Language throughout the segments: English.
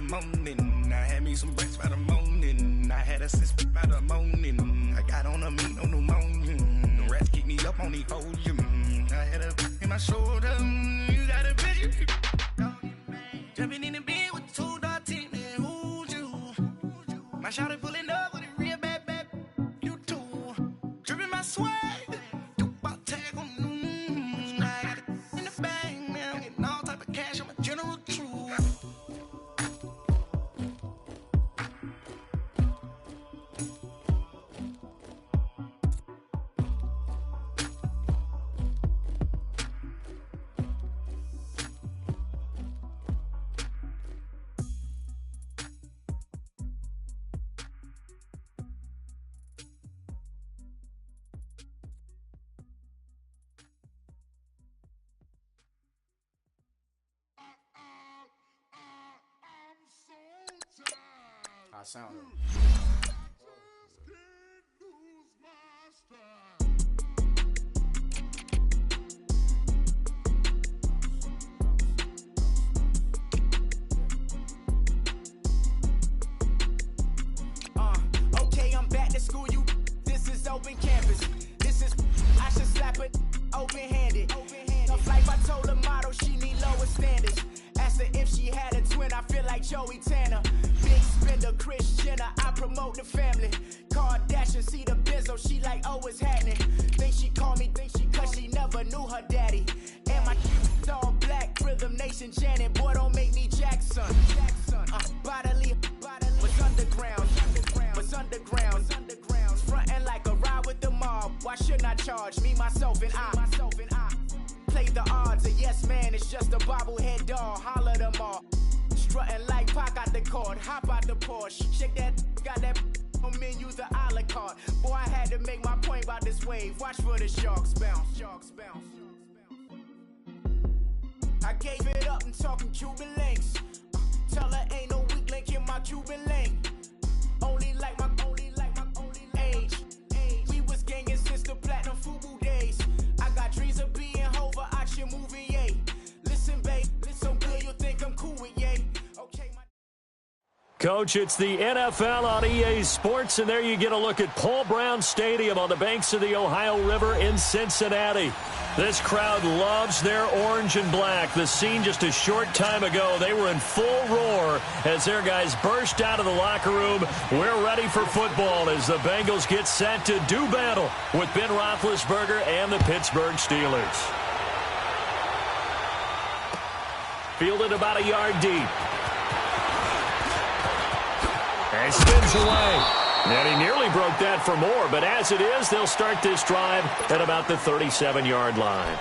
morning. I had me some breakfast by the morning. I had a six by the morning. I got on a meat, no pneumonia. The rats keep me up on the podium. I had a in my shoulder. You got a bitch. Jumping in the bed with 2 dark teeth. Who's you? My shawty pulling up with a real bad. You too. Dripping my swag. I sound it. Okay, I'm back to school. This is open campus. This is I should slap it open-handed. Tough life, I told her motto she need lower standards. Asked her if she had a twin. I feel like Joey Tanner. Big spender, Kris Jenner, I promote the family. Kardashian, see the Benzo, she like, oh, it's happening. Think she called me, cause she never knew her daddy. And my shit's all black, Rhythm Nation, Janet, boy, don't make me Jackson. Bodily, was underground. Frontin' like a ride with the mob. Why shouldn't I charge me, myself, and I? Play the odds, a yes man, it's just a bobblehead doll. Holler them all. Strutting like Pac out the court, hop out the Porsche. Shake that, got that on menu, the a la carte. Boy, I had to make my point about this wave. Watch for the sharks bounce. I gave it up and talking Cuban links. Tell her ain't no weak link in my Cuban link. Only like my age. We was gangin' since the platinum FUBU days. I got dreams of being Hova out your movie, yay. Listen, babe, so good you'll think I'm cool with yay. Okay, Coach, it's the NFL on EA Sports, and there you get a look at Paul Brown Stadium on the banks of the Ohio River in Cincinnati. This crowd loves their orange and black. The scene just a short time ago, they were in full roar as their guys burst out of the locker room. We're ready for football as the Bengals get set to do battle with Ben Roethlisberger and the Pittsburgh Steelers. Fielded about a yard deep. And spins away. And he nearly broke that for more, but as it is, they'll start this drive at about the 37-yard line.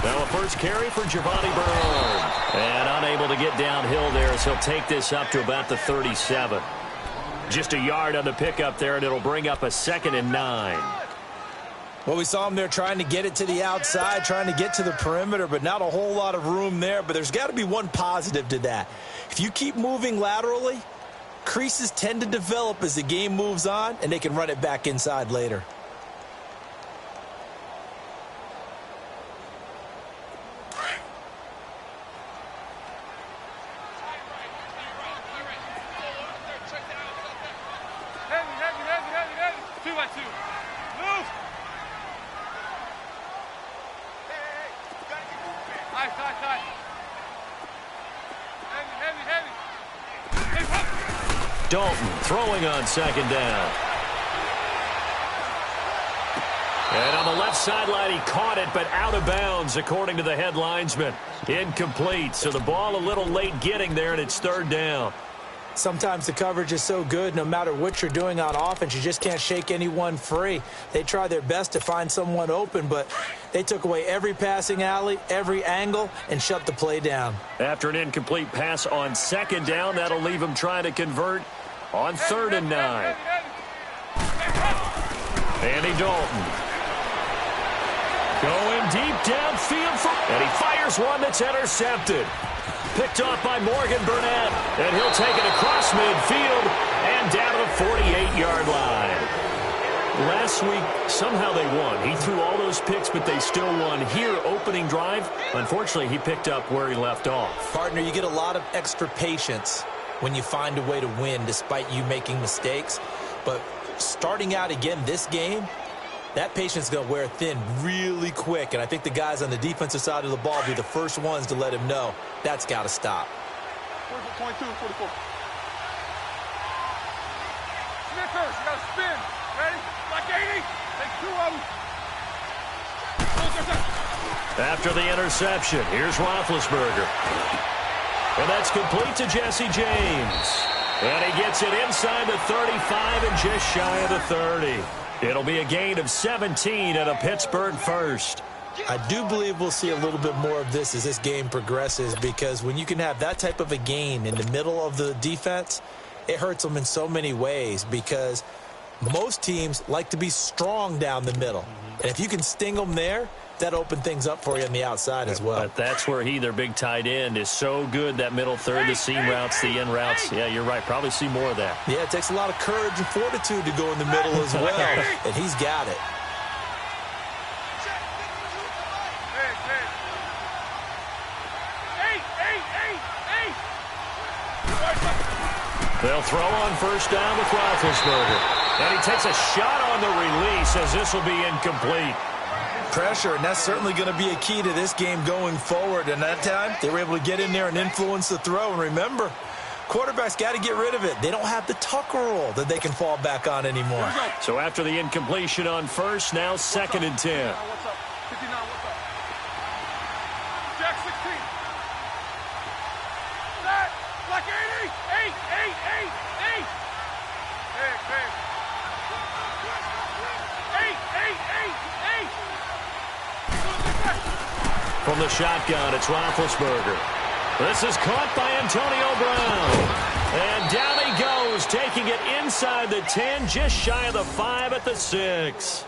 Now a first carry for Giovanni Bernard. And unable to get downhill there, so he'll take this up to about the 37. Just a yard on the pickup there, and it'll bring up a 2nd and 9. Well, we saw him there trying to get it to the outside, trying to get to the perimeter, but not a whole lot of room there. But there's got to be one positive to that. If you keep moving laterally, creases tend to develop as the game moves on, and they can run it back inside later. Dalton throwing on 2nd down. And on the left sideline, he caught it, but out of bounds, according to the head linesman. Incomplete, so the ball a little late getting there, and it's 3rd down. Sometimes the coverage is so good, no matter what you're doing on offense, you just can't shake anyone free. They try their best to find someone open, but they took away every passing alley, every angle, and shut the play down. After an incomplete pass on 2nd down, that'll leave him trying to convert on 3rd and 9. Andy Dalton. deep downfield, and he fires one that's intercepted. Picked off by Morgan Burnett, and he'll take it across midfield and down to the 48-yard line. Last week, somehow they won. He threw all those picks, but they still won. Here, opening drive, unfortunately, he picked up where he left off. Partner, you get a lot of extra patience when you find a way to win despite you making mistakes. But starting out again this game, that patience is going to wear thin really quick. And I think the guys on the defensive side of the ball will be the first ones to let him know that's got to stop. 44. Snickers, you got to spin. Ready? Like 80. Take 2 of them. After the interception, here's Roethlisberger. And that's complete to Jesse James. And he gets it inside the 35 and just shy of the 30. It'll be a gain of 17 and a Pittsburgh first. I do believe we'll see a little bit more of this as this game progresses, because when you can have that type of a gain in the middle of the defense, it hurts them in so many ways, because most teams like to be strong down the middle. And if you can sting them there, that opens things up for you on the outside as well. But that's where their big tight end, is so good, that middle third, the seam routes, the in routes. Yeah, you're right. Probably see more of that. Yeah, it takes a lot of courage and fortitude to go in the middle as well, and he's got it. They'll throw on first down with Roethlisberger. And he takes a shot on the release, as this will be incomplete. Pressure, and that's certainly going to be a key to this game going forward. And that time, they were able to get in there and influence the throw. And remember, quarterbacks got to get rid of it. They don't have the Tucker roll that they can fall back on anymore. So after the incompletion on first, now 2nd and 10. What's up? 59, what's up? Jack 16. Set. Like 80. 8. Big. 8. From the shotgun, it's Roethlisberger. This is caught by Antonio Brown. And down he goes, taking it inside the 10, just shy of the 5 at the 6.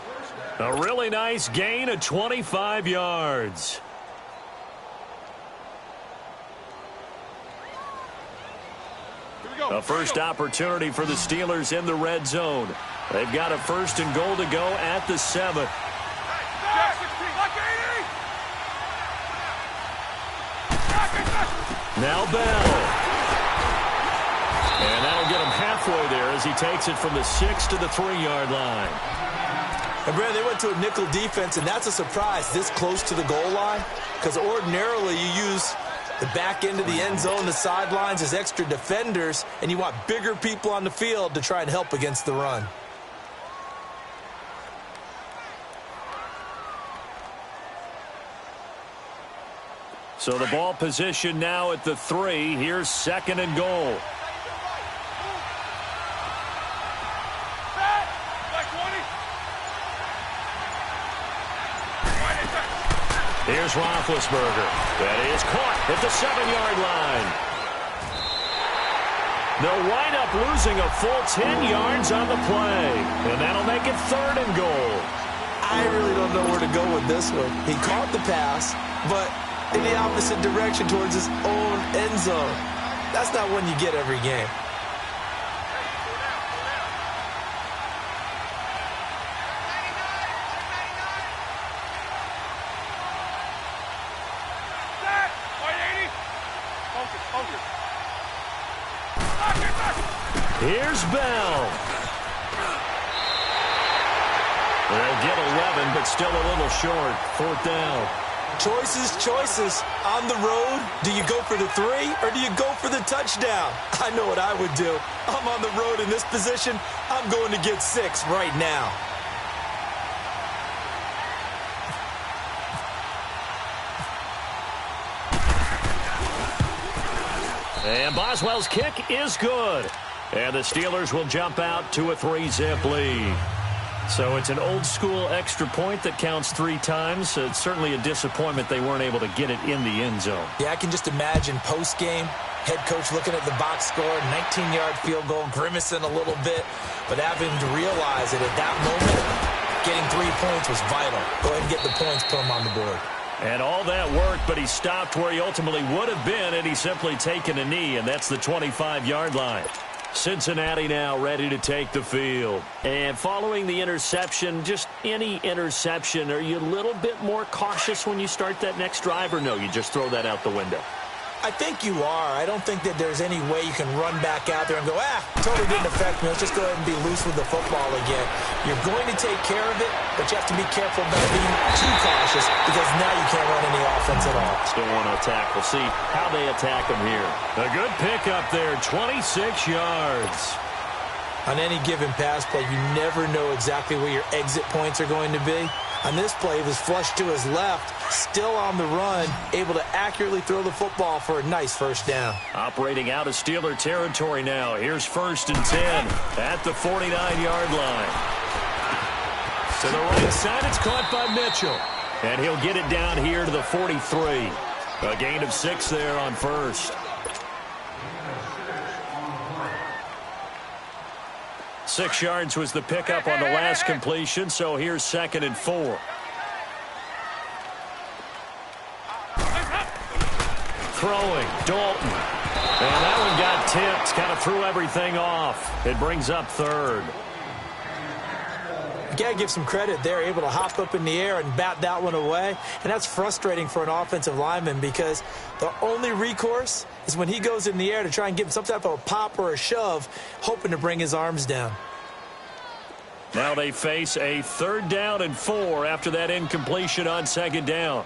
A really nice gain of 25 yards. A first opportunity for the Steelers in the red zone. They've got a 1st and goal to go at the 7. Now Bell. And that'll get him halfway there as he takes it from the 6 to the 3-yard line. And, Brad, they went to a nickel defense, and that's a surprise this close to the goal line, because ordinarily you use the back end of the end zone, the sidelines as extra defenders, and you want bigger people on the field to try and help against the run. So the ball position now at the 3. Here's 2nd and goal. Here's Roethlisberger. That is caught at the 7-yard line. They'll wind up losing a full 10 yards on the play. And that'll make it 3rd and goal. I really don't know where to go with this one. He caught the pass, but in the opposite direction towards his own end zone. That's not one you get every game. Here's Bell. They'll get 11, but still a little short. 4th down. Choices. On the road, do you go for the 3 or do you go for the touchdown? I know what I would do. I'm on the road in this position. I'm going to get 6 right now. And Boswell's kick is good. And the Steelers will jump out to a 3-zip lead. So it's an old-school extra point that counts 3 times. It's certainly a disappointment they weren't able to get it in the end zone. Yeah, I can just imagine post-game, head coach looking at the box score, 19-yard field goal, grimacing a little bit, but having to realize that at that moment, Getting 3 points was vital. Go ahead and get the points, put them on the board. And all that work, but he stopped where he ultimately would have been, and he's simply taken a knee, and that's the 25-yard line. Cincinnati now ready to take the field. And following the interception, just any interception, are you a little bit more cautious when you start that next drive, or no, you just throw that out the window? I think you are. I don't think that there's any way you can run back out there and go, totally didn't affect me. Let's just go ahead and be loose with the football again. You're going to take care of it, but you have to be careful about being too cautious because now you can't run any offense at all. Still want to attack. We'll see how they attack them here. A good pickup there, 26 yards. On any given pass play, you never know exactly where your exit points are going to be. On this play, he was flushed to his left, still on the run, able to accurately throw the football for a nice first down. Operating out of Steeler territory now. Here's 1st and 10 at the 49-yard line. To the right side, it's caught by Mitchell. And he'll get it down here to the 43. A gain of 6 there on first. 6 yards was the pickup on the last completion, so here's 2nd and 4. Throwing, Dalton. And that one got tipped, kind of threw everything off. It brings up 3rd. You got to give some credit there, able to hop up in the air and bat that one away. And that's frustrating for an offensive lineman because the only recourse is when he goes in the air to try and give some type of a pop or a shove, hoping to bring his arms down. Now they face a 3rd down and 4 after that incompletion on 2nd down.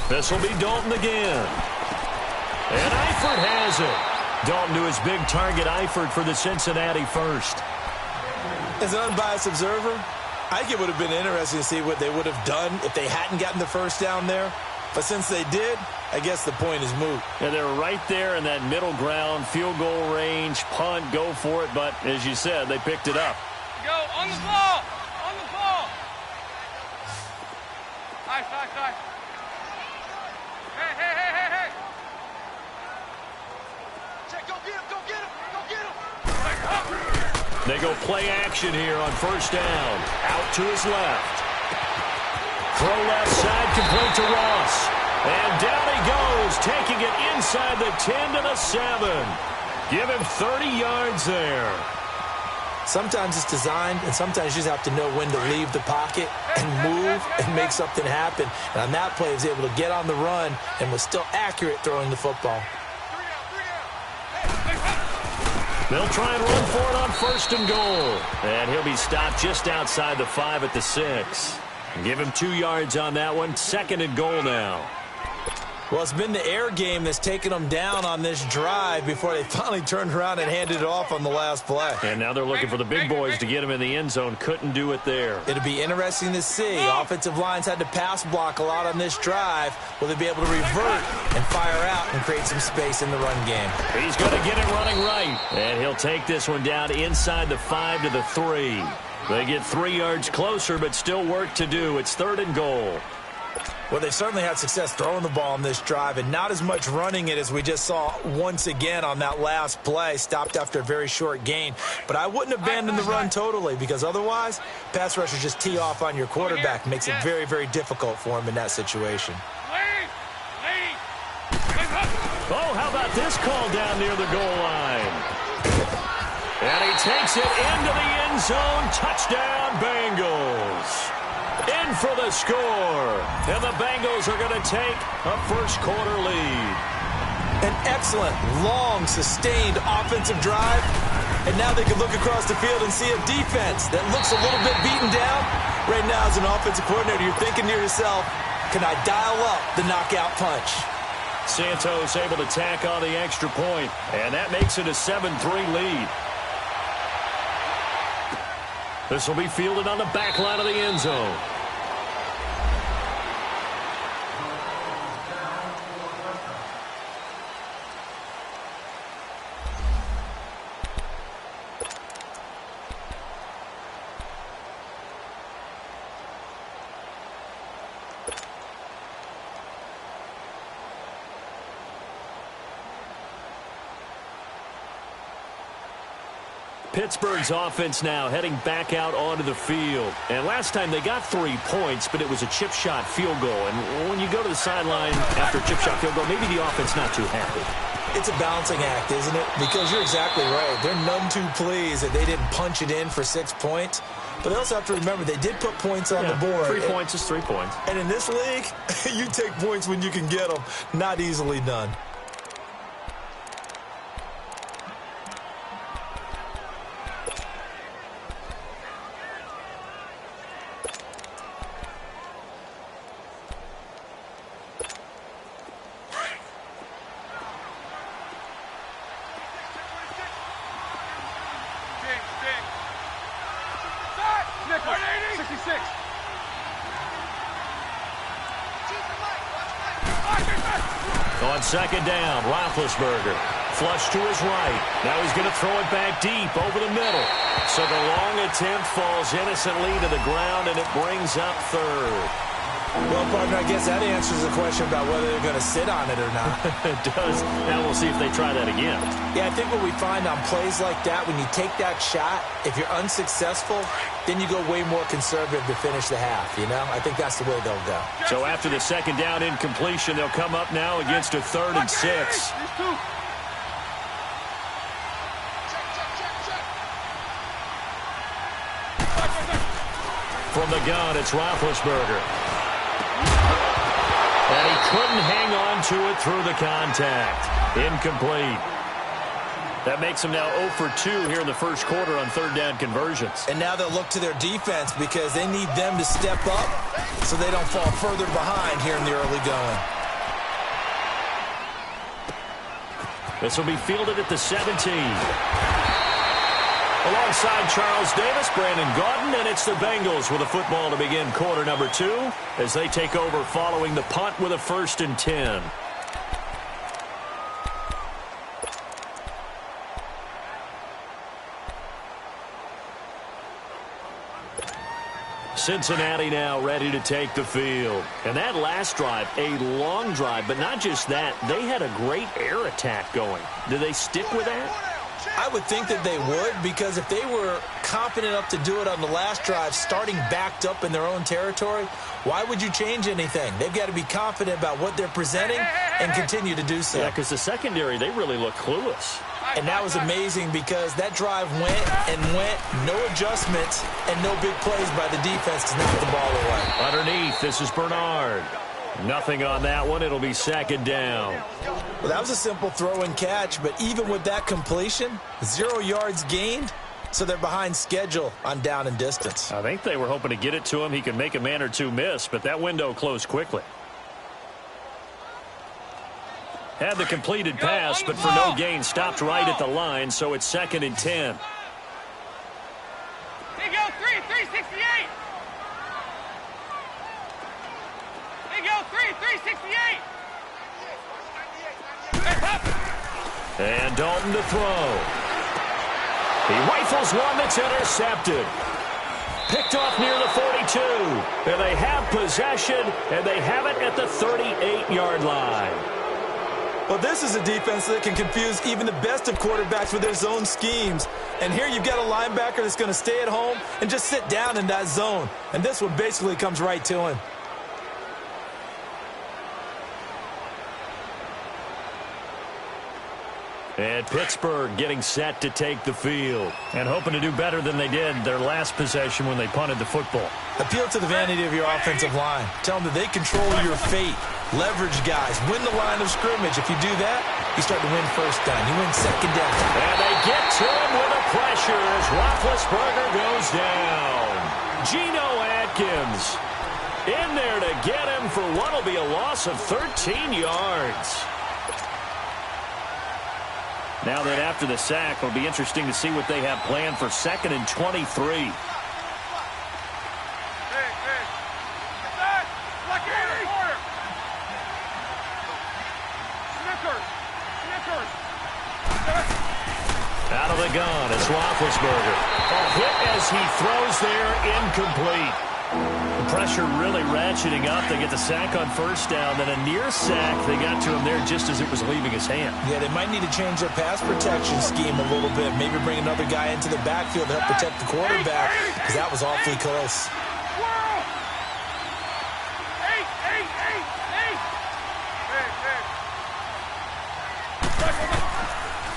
This will be Dalton again. And Eifert has it. Dalton to his big target, Eifert for the Cincinnati first. As an unbiased observer, I think it would have been interesting to see what they would have done if they hadn't gotten the first down there. But since they did, I guess the point is moot. And they're right there in that middle ground, field goal range, punt, go for it. But as you said, they picked it up. Go on the ball. On the ball. Nice. Hey. Check, go get him. They go play action here on 1st down. Out to his left. Throw left side, complete to Ross. And down he goes, taking it inside the 10 to the 7. Give him 30 yards there. Sometimes it's designed, and sometimes you just have to know when to leave the pocket and move and make something happen. And on that play, he was able to get on the run and was still accurate throwing the football. They'll try and run for it on 1st and goal. And he'll be stopped just outside the 5 at the 6. Give him 2 yards on that one. 2nd and goal now. Well, it's been the air game that's taken them down on this drive before they finally turned around and handed it off on the last play. And now they're looking for the big boys to get him in the end zone. Couldn't do it there. It'll be interesting to see. Offensive lines had to pass block a lot on this drive. Will they be able to revert and fire out and create some space in the run game? He's going to get it running right. And he'll take this one down inside the 5 to the 3. They get 3 yards closer, but still work to do. It's 3rd and goal. Well, they certainly had success throwing the ball on this drive and not as much running it as we just saw once again on that last play. Stopped after a very short gain. But I wouldn't abandon the run totally because otherwise, pass rushers just tee off on your quarterback. Makes it very, very difficult for him in that situation. Oh, how about this call down near the goal line? And he takes it into the end zone. Touchdown, Bengals. In for the score. And the Bengals are going to take a first-quarter lead. An excellent, long, sustained offensive drive. And now they can look across the field and see a defense that looks a little bit beaten down. Right now, as an offensive coordinator, you're thinking to yourself, can I dial up the knockout punch? Santos able to tack on the extra point, and that makes it a 7-3 lead. This will be fielded on the back line of the end zone. Pittsburgh's offense now heading back out onto the field. And last time they got 3 points, but it was a chip shot field goal. And when you go to the sideline after a chip shot field goal, maybe the offense not too happy. It's a balancing act, isn't it? Because you're exactly right. They're none too pleased that they didn't punch it in for 6 points. But they also have to remember they did put points on the board. 3 points is 3 points. And in this league, you take points when you can get them. Not easily done. On second down, Roethlisberger. Flush to his right. Now he's going to throw it back deep over the middle. So the long attempt falls innocently to the ground, and it brings up third. Well, partner, I guess that answers the question about whether they're going to sit on it or not. It does. Now we'll see if they try that again. Yeah, I think what we find on plays like that, when you take that shot, if you're unsuccessful, then you go way more conservative to finish the half, you know? I think that's the way they'll go. So after the second down incompletion, they'll come up now against a 3rd and 6. From the gun, it's Roethlisberger. And he couldn't hang on to it through the contact. Incomplete. That makes them now 0 for 2 here in the first quarter on 3rd down conversions. And now they'll look to their defense because they need them to step up so they don't fall further behind here in the early going. This will be fielded at the 17. Alongside Charles Davis, Brandon Gaudin, and it's the Bengals with a football to begin quarter number 2 as they take over following the punt with a 1st and 10. Cincinnati now ready to take the field. And that last drive, a long drive, but not just that, they had a great air attack going. Do they stick with that? I would think that they would, because if they were confident enough to do it on the last drive, starting backed up in their own territory, why would you change anything? They've got to be confident about what they're presenting and continue to do so. Yeah, because the secondary, they really look clueless. And that was amazing because that drive went and went, no adjustments, and no big plays by the defense to knock the ball away. Underneath, this is Bernard. Nothing on that one. It'll be 2nd down. Well, that was a simple throw and catch, but even with that completion, 0 yards gained, so they're behind schedule on down and distance. I think they were hoping to get it to him. He could make a man or two miss, but that window closed quickly. Had the completed pass, but for no gain, stopped right at the line, so it's 2nd and 10. Here you go, 368. Here you go, 368. And Dalton to throw. He rifles one that's intercepted. Picked off near the 42. And they have possession, and they have it at the 38-yard line. Well, this is a defense that can confuse even the best of quarterbacks with their zone schemes. And here you've got a linebacker that's going to stay at home and just sit down in that zone. And this one basically comes right to him. And Pittsburgh getting set to take the field and hoping to do better than they did their last possession when they punted the football. Appeal to the vanity of your offensive line. Tell them that they control your fate. Leverage guys. Win the line of scrimmage. If you do that, you start to win 1st down. You win 2nd down. And they get to him with the pressure as Roethlisberger goes down. Geno Atkins in there to get him for what will be a loss of 13 yards. Now that after the sack, it'll be interesting to see what they have planned for 2nd and 23. Out of the gun, it's Roethlisberger. A hit as he throws there, incomplete. The pressure really ratcheting up. They get the sack on first down, then a near sack. They got to him there just as it was leaving his hand. Yeah, they might need to change their pass protection scheme a little bit. Maybe bring another guy into the backfield to help protect the quarterback, because that was awfully close.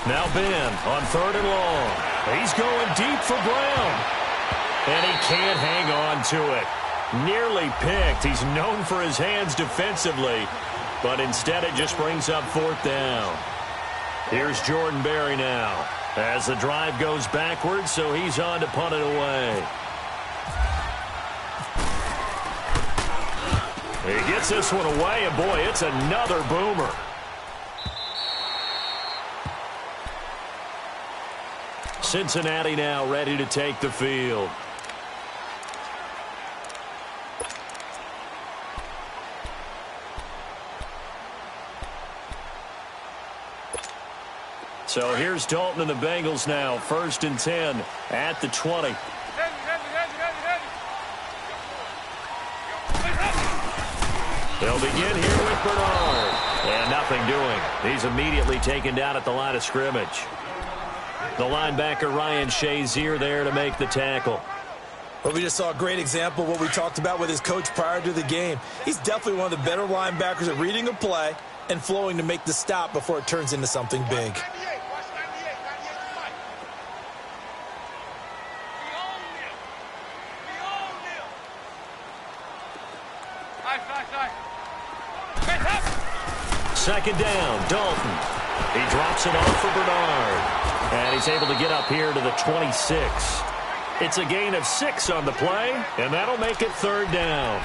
Now Ben on 3rd and long. He's going deep for Brown. And he can't hang on to it. Nearly picked. He's known for his hands defensively, but instead it just brings up 4th down. Here's Jordan Berry now as the drive goes backwards, so he's on to punt it away. He gets this one away, and boy, it's another boomer. Cincinnati now ready to take the field. So here's Dalton and the Bengals now, 1st and 10 at the 20. They'll begin here with Bernard. And nothing doing. He's immediately taken down at the line of scrimmage. The linebacker Ryan Shazier there to make the tackle. Well, we just saw a great example of what we talked about with his coach prior to the game. He's definitely one of the better linebackers at reading a play and flowing to make the stop before it turns into something big. Second down, Dalton. He drops it off for Bernard. And he's able to get up here to the 26. It's a gain of 6 on the play, and that'll make it 3rd down.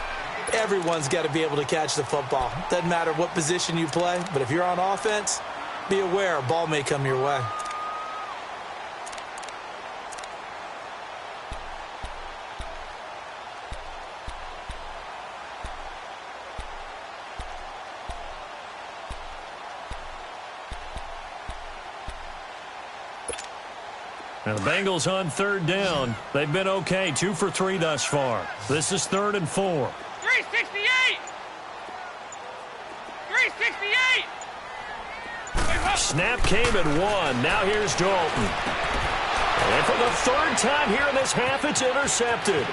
Everyone's got to be able to catch the football. Doesn't matter what position you play, but if you're on offense, be aware a ball may come your way. And the Bengals on 3rd down. They've been okay, 2 for 3 thus far. This is 3rd and 4. 368! 368! Snap came at 1. Now here's Dalton. And for the 3rd time here in this half, it's intercepted.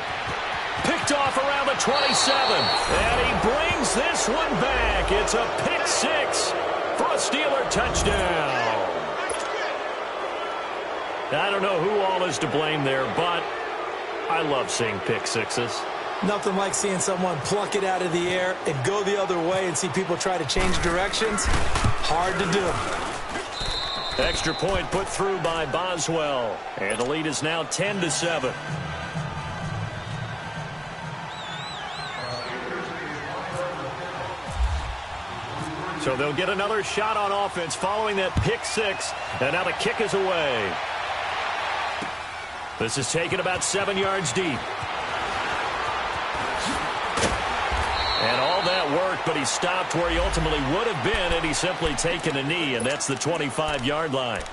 Picked off around the 27. And he brings this one back. It's a pick 6 for a Steeler touchdown. I don't know who all is to blame there, but I love seeing pick 6s. Nothing like seeing someone pluck it out of the air and go the other way and see people try to change directions. Hard to do. Extra point put through by Boswell. And the lead is now 10-7. So they'll get another shot on offense following that pick 6. And now the kick is away. This is taken about 7 yards deep. And all that work, but he stopped where he ultimately would have been, and he's simply taken a knee, and that's the 25-yard line.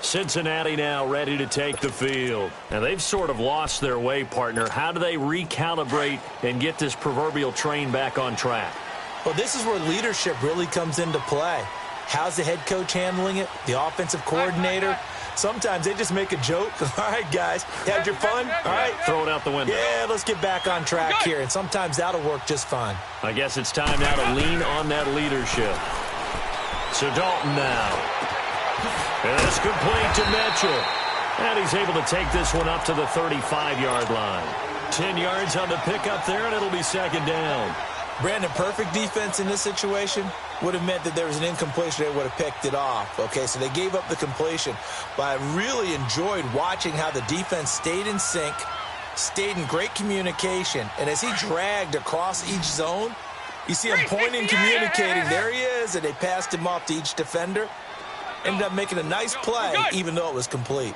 Cincinnati now ready to take the field. And they've sort of lost their way, partner. How do they recalibrate and get this proverbial train back on track? Well, this is where leadership really comes into play. How's the head coach handling it? The offensive coordinator? Sometimes they just make a joke. All right, guys, had your fun? All right. Throw it out the window. Yeah, let's get back on track here. And sometimes that'll work just fine. I guess it's time now to lean on that leadership. So Dalton now. And it's complete to Mitchell. And he's able to take this one up to the 35-yard line. 10 yards on the pickup there, and it'll be 2nd down. Brandon, perfect defense in this situation would have meant that there was an incompletion. They would have picked it off. Okay, so they gave up the completion. But I really enjoyed watching how the defense stayed in sync, stayed in great communication. And as he dragged across each zone, you see him pointing, communicating. There he is, and they passed him off to each defender. Ended up making a nice play, even though it was complete.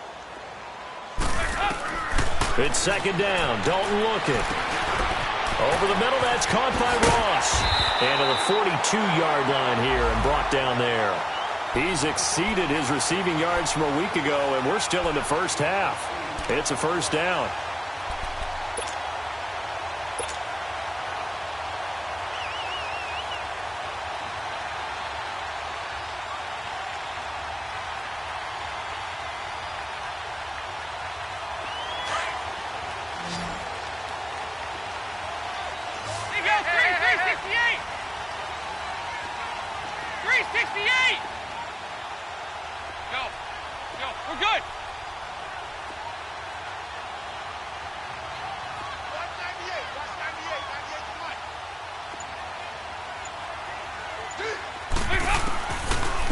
It's 2nd down. Dalton looking. Over the middle, that's caught by Ross. And to the 42-yard line here and brought down there. He's exceeded his receiving yards from a week ago, and we're still in the first half. It's a 1st down. We're good.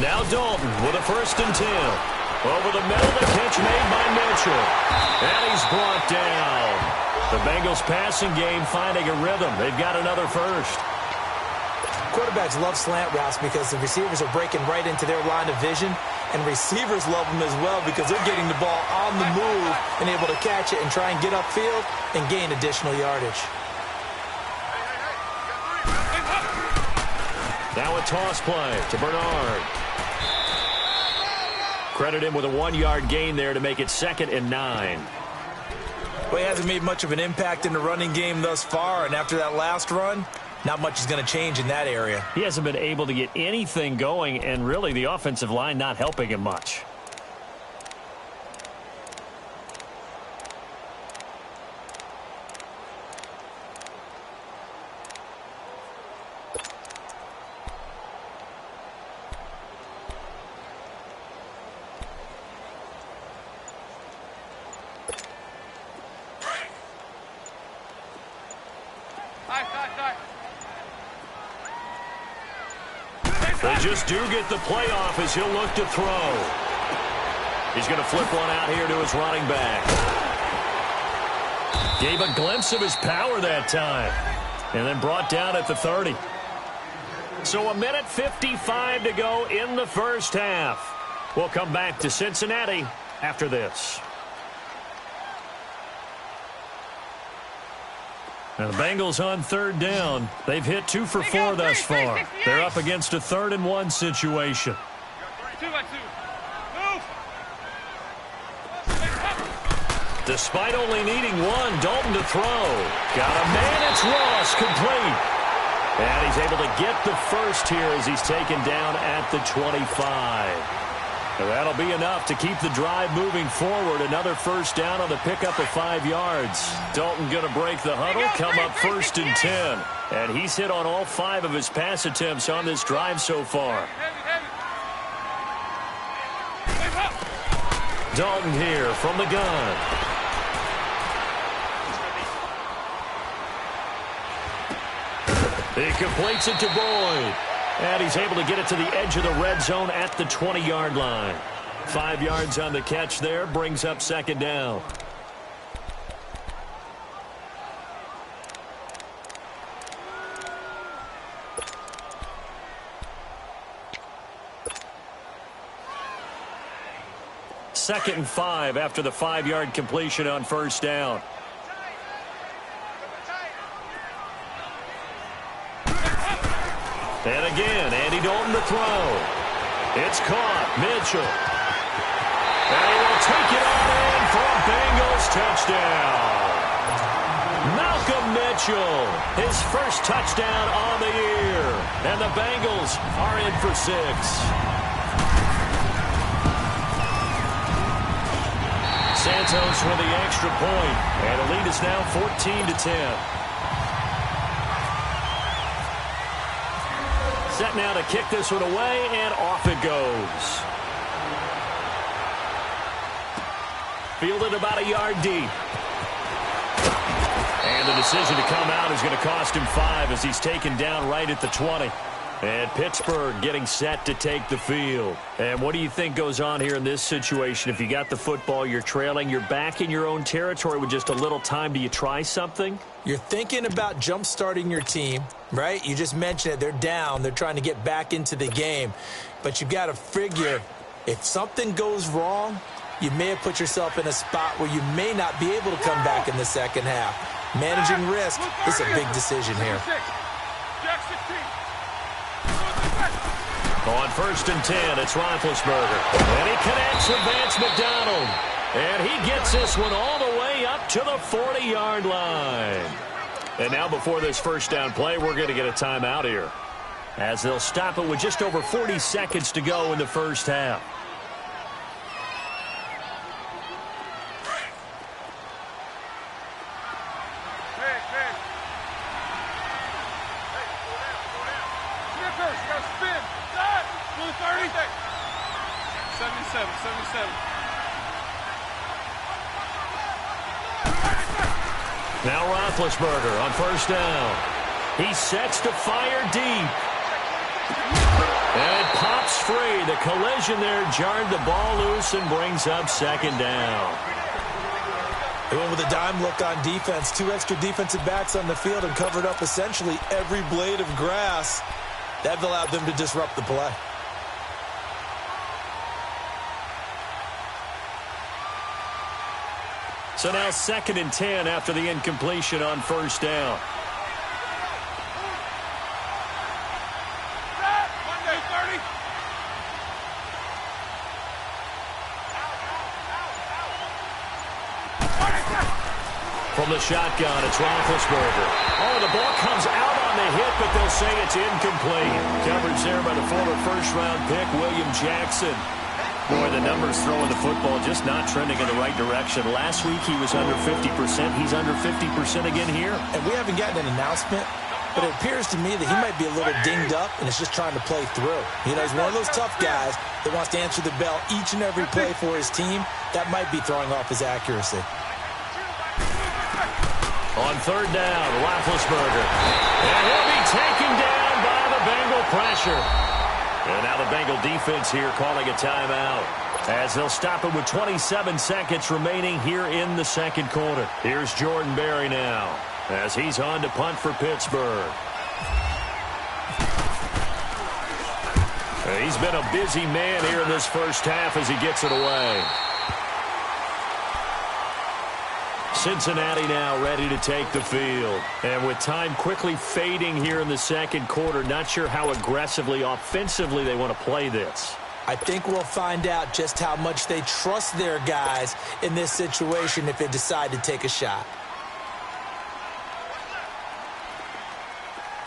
Now Dalton with a 1st and 10. Over the middle, the catch made by Mitchell. And he's brought down. The Bengals passing game finding a rhythm. They've got another first. Quarterbacks love slant routes because the receivers are breaking right into their line of vision, and receivers love them as well because they're getting the ball on the move and able to catch it and try and get upfield and gain additional yardage. Now a toss play to Bernard. Credit him with a 1-yard gain there to make it 2nd and 9. Well, he hasn't made much of an impact in the running game thus far, and after that last run, not much is going to change in that area. He hasn't been able to get anything going, and really the offensive line not helping him much. They just do get the playoff as he'll look to throw. He's going to flip one out here to his running back. Gave a glimpse of his power that time. And then brought down at the 30. So 1:55 to go in the first half. We'll come back to Cincinnati after this. Now the Bengals on 3rd down. They've hit 2 for 4 thus far. They're up against a 3rd and 1 situation. 2 by 2. Move. Despite only needing 1, Dalton to throw. Got a man, it's Ross, complete. And he's able to get the first here as he's taken down at the 25. And that'll be enough to keep the drive moving forward. Another first down on the pickup of 5 yards. Dalton going to break the huddle, come up 1st and 10. And he's hit on all 5 of his pass attempts on this drive so far. Dalton here from the gun. He completes it to Boyd. And he's able to get it to the edge of the red zone at the 20-yard line. 5 yards on the catch there, brings up 2nd down. Second and 5 after the 5-yard completion on first down. And again, Andy Dalton to throw. It's caught. Mitchell. And he will take it on in for a Bengals touchdown. Malcolm Mitchell, his first touchdown on the year. And the Bengals are in for 6. Santos with the extra point. And the lead is now 14-10. Set now to kick this one away, and off it goes. Fielded about a yard deep. And the decision to come out is going to cost him 5 as he's taken down right at the 20. And Pittsburgh getting set to take the field. And what do you think goes on here in this situation? If you got the football, you're trailing, you're back in your own territory with just a little time. Do you try something? You're thinking about jump-starting your team, right? You just mentioned it. They're down. They're trying to get back into the game. But you've got to figure if something goes wrong, you may have put yourself in a spot where you may not be able to come back in the second half. Managing risk is a big decision here. On 1st and 10, it's Roethlisberger. And he connects with Vance McDonald. And he gets this one all the way up to the 40-yard line. And now before this first down play, we're going to get a timeout here, as they'll stop it with just over 40 seconds to go in the first half. Now Roethlisberger on first down. He sets to fire deep. And it pops free. The collision there jarred the ball loose and brings up second down. They went with a dime look on defense. 2 extra defensive backs on the field and covered up essentially every blade of grass. That allowed them to disrupt the play. So now 2nd and 10 after the incompletion on first down. From the shotgun, it's Roethlisberger. Oh, the ball comes out on the hit, but they'll say it's incomplete. Coverage there by the former first-round pick, William Jackson. Boy, the numbers throwing the football just not trending in the right direction. Last week he was under 50%. He's under 50% again here. And we haven't gotten an announcement, but it appears to me that he might be a little dinged up and is just trying to play through. You know, he's one of those tough guys that wants to answer the bell each and every play for his team. That might be throwing off his accuracy. On third down, Roethlisberger. And he'll be taken down by the Bengal pressure. And now the Bengal defense here calling a timeout as they'll stop it with 27 seconds remaining here in the second quarter. Here's Jordan Berry now as he's on to punt for Pittsburgh. He's been a busy man here in this first half as he gets it away. Cincinnati now ready to take the field. And with time quickly fading here in the second quarter, not sure how aggressively, offensively they want to play this. I think we'll find out just how much they trust their guys in this situation if they decide to take a shot.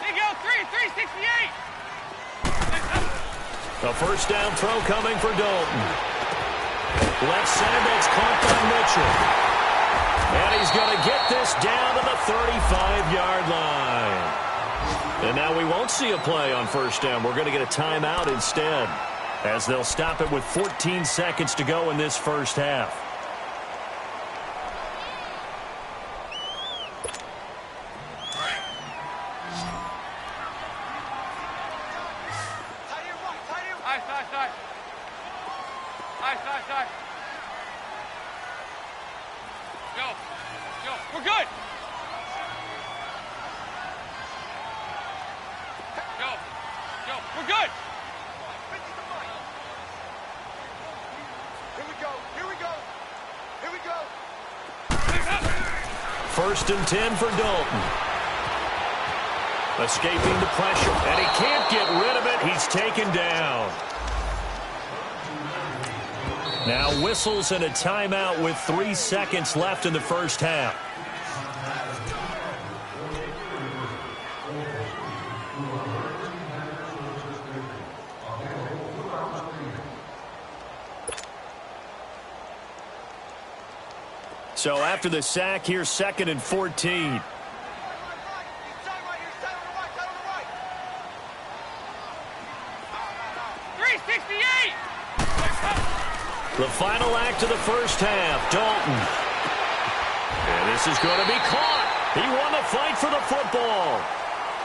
There you go, 368. A first down throw coming for Dalton. Left center, that's caught by Mitchell. And he's going to get this down to the 35-yard line. And now we won't see a play on first down. We're going to get a timeout instead, as they'll stop it with 14 seconds to go in this first half. We're good. Go. We're good. Here we go. First and 10 for Dalton. Escaping the pressure, and he can't get rid of it. He's taken down. Now whistles and a timeout with 3 seconds left in the first half. So after the sack, here's 2nd and 14. The final act of the first half, Dalton. And this is going to be caught. He won the fight for the football.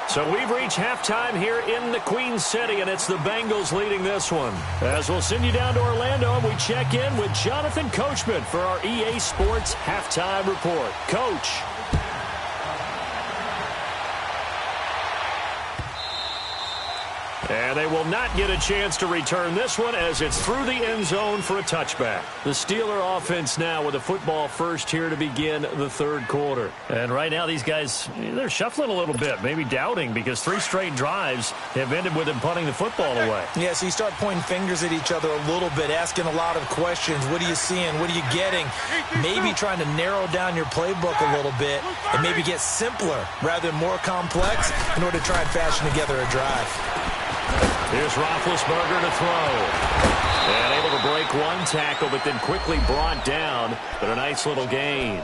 So we've reached halftime here in the Queen City, and it's the Bengals leading this one. As we'll send you down to Orlando, and we check in with Jonathan Coachman for our EA Sports Halftime Report. Coach. And they will not get a chance to return this one as it's through the end zone for a touchback. The Steeler offense now with a football first here to begin the third quarter. And right now these guys, they're shuffling a little bit, maybe doubting, because 3 straight drives have ended with them punting the football away. Yeah, so you start pointing fingers at each other a little bit, asking a lot of questions. What are you seeing? What are you getting? Maybe trying to narrow down your playbook a little bit and maybe get simpler rather than more complex in order to try and fashion together a drive. Here's Roethlisberger to throw. And able to break one tackle, but then quickly brought down. But a nice little gain.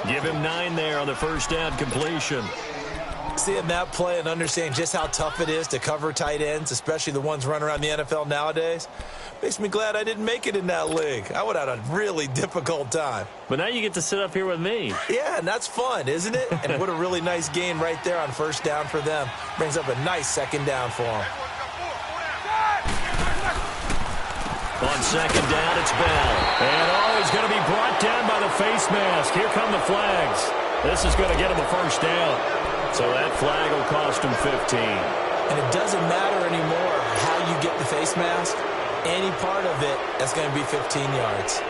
Give him 9 there on the first down completion. Seeing that play and understanding just how tough it is to cover tight ends, especially the ones running around the NFL nowadays. Makes me glad I didn't make it in that league. I would have had a really difficult time. But now you get to sit up here with me. Yeah, and that's fun, isn't it? And what a really nice gain right there on first down for them. Brings up a nice second down for them. On second down, it's Bell. And, he's going to be brought down by the face mask. Here come the flags. This is going to get him a first down. So that flag will cost him 15. And it doesn't matter anymore how you get the face mask. Any part of it, that's going to be 15 yards.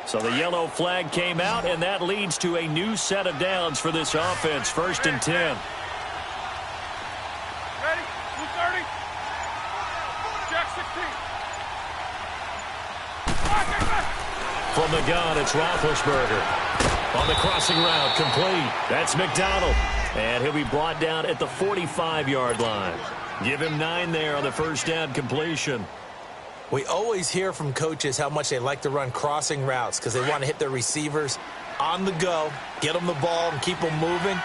So the yellow flag came out, and that leads to a new set of downs for this offense. 1st and 10. Ready? 230. Jack 16. From the gun, it's Roethlisberger. On the crossing route, complete. That's McDonald. And he'll be brought down at the 45-yard line. Give him 9 there on the first down completion. We always hear from coaches how much they like to run crossing routes because they want to hit their receivers on the go, get them the ball, and keep them moving.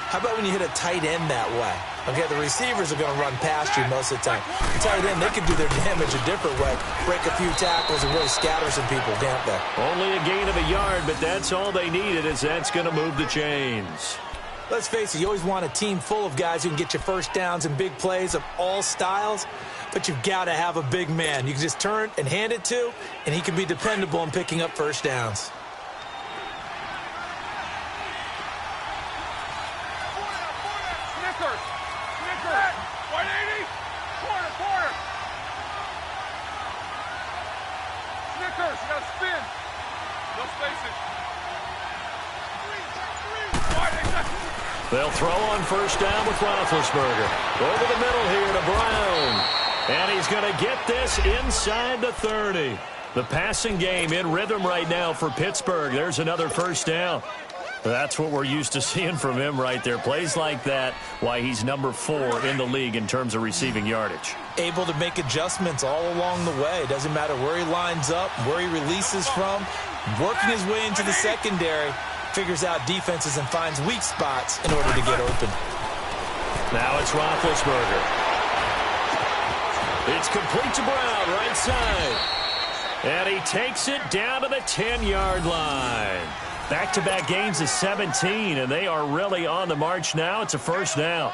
How about when you hit a tight end that way? Okay, the receivers are going to run past you most of the time. The tight end, they can do their damage a different way, break a few tackles and really scatter some people, can't they? Only a gain of a yard, but that's all they needed, as that's going to move the chains. Let's face it, you always want a team full of guys who can get you first downs and big plays of all styles, but you've got to have a big man you can just turn and hand it to, and he can be dependable in picking up first downs. Snickers. 180. Corner. Snickers, you got to spin. No spacing. They'll throw on first down with Roethlisberger. Over the middle here to Brown. And he's going to get this inside the 30. The passing game in rhythm right now for Pittsburgh. There's another first down. That's what we're used to seeing from him right there. Plays like that, why he's number 4 in the league in terms of receiving yardage. Able to make adjustments all along the way. Doesn't matter where he lines up, where he releases from. Working his way into the secondary. Figures out defenses and finds weak spots in order to get open. Now it's Roethlisberger. It's complete to Brown, right side. And he takes it down to the 10-yard line. Back-to-back gains of 17, and they are really on the march now. It's a first down.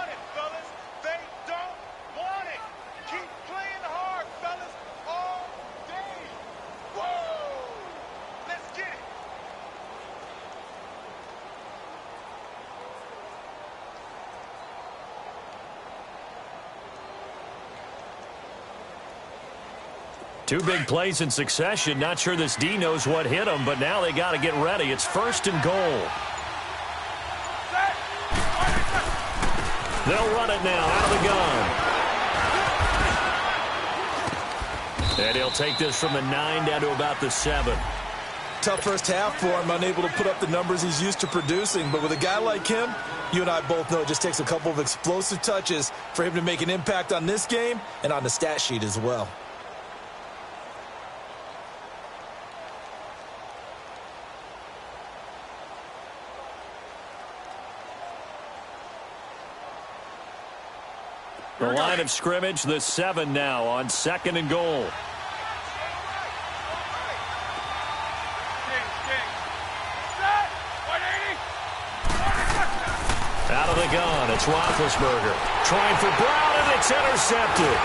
Two big plays in succession. Not sure this D knows what hit him, but now they got to get ready. It's 1st and goal. They'll run it now out of the gun. And he'll take this from the 9 down to about the 7. Tough first half for him, unable to put up the numbers he's used to producing. But with a guy like him, you and I both know it just takes a couple of explosive touches for him to make an impact on this game and on the stat sheet as well. The line of scrimmage, the 7 now on 2nd and goal. Out of the gun, it's Roethlisberger. Trying for Brown, and it's intercepted.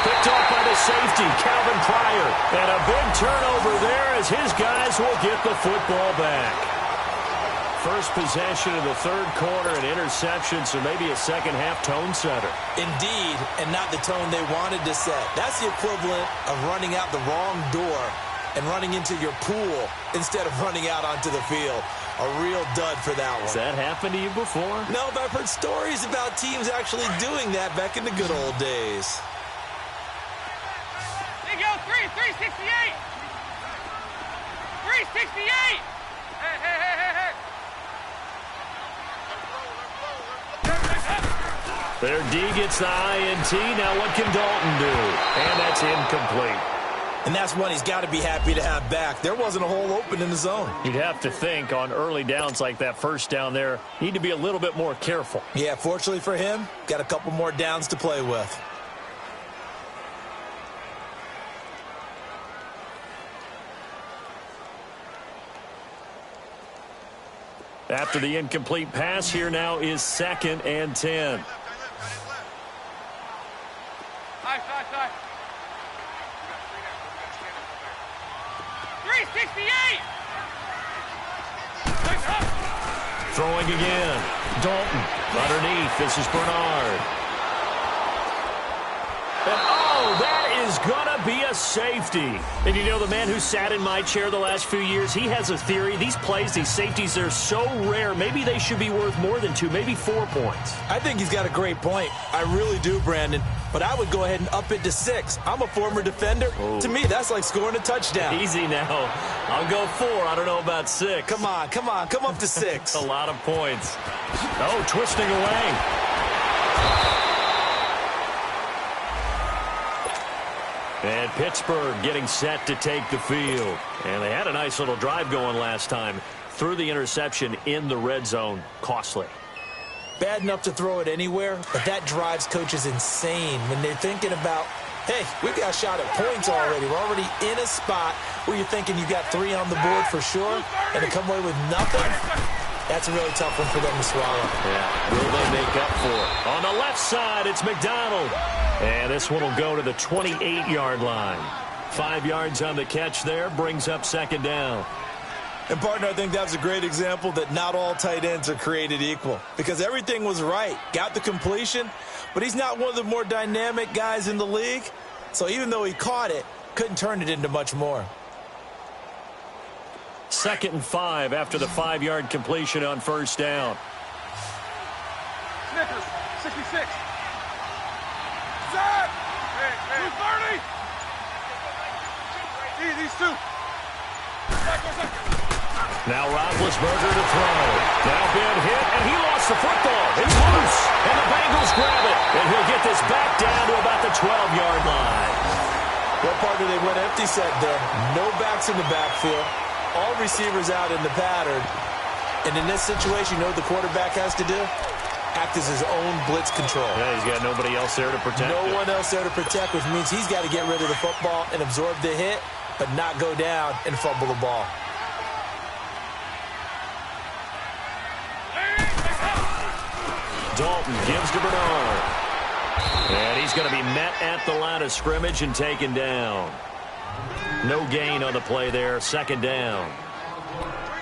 Picked off by the safety, Calvin Pryor. And a big turnover there as his guys will get the football back. First possession of the 3rd quarter, an interception, so maybe a second-half tone setter. Indeed, and not the tone they wanted to set. That's the equivalent of running out the wrong door and running into your pool instead of running out onto the field. A real dud for that one. Has that happened to you before? No, but I've heard stories about teams actually doing that back in the good old days. There you go, 368! 368! Hey! Their D gets the INT. Now what can Dalton do? And that's incomplete. And that's one he's got to be happy to have back. There wasn't a hole open in the zone. You'd have to think on early downs like that first down there, need to be a little bit more careful. Yeah, fortunately for him, got a couple more downs to play with. After the incomplete pass, here now is 2nd and 10. High. 368! Throwing again. Dalton underneath. This is Bernard. And oh, that is going to be a safety. And you know, the man who sat in my chair the last few years, he has a theory. These plays, these safeties, they're so rare. Maybe they should be worth more than 2, maybe 4 points. I think he's got a great point. I really do, Brandon. But I would go ahead and up it to 6. I'm a former defender. Oh. To me, that's like scoring a touchdown. Easy now. I'll go 4. I don't know about 6. Come on. Come up to 6. A lot of points. Oh, twisting away. And Pittsburgh getting set to take the field. And they had a nice little drive going last time. Threw the interception in the red zone. Costly. Bad enough to throw it anywhere, but that drives coaches insane when they're thinking about, hey, we've got a shot at points already. We're already in a spot where you're thinking you got 3 on the board for sure, and to come away with nothing, that's a really tough one for them to swallow. Yeah, will they make up for it? On the left side, it's McDonald. And this one will go to the 28-yard line. 5 yards on the catch there, brings up 2nd down. And, partner, I think that's a great example that not all tight ends are created equal. Because everything was right. Got the completion, but he's not one of the more dynamic guys in the league. So even though he caught it, couldn't turn it into much more. 2nd and 5 after the 5-yard completion on 1st down. Snickers, 66. Zach! 230! These 2. Now Roethlisberger to throw. Now been hit, and he lost the football. It's loose, and the Bengals grab it. And he'll get this back down to about the 12-yard line. Well, partner, they went empty set there. No backs in the backfield. All receivers out in the pattern. And in this situation, you know what the quarterback has to do? Act as his own blitz control. Yeah, he's got nobody else there to protect him. No one else there to protect, which means he's got to get rid of the football and absorb the hit, but not go down and fumble the ball. Dalton gives to Bernard. And he's going to be met at the line of scrimmage and taken down. No gain on the play there. 2nd down.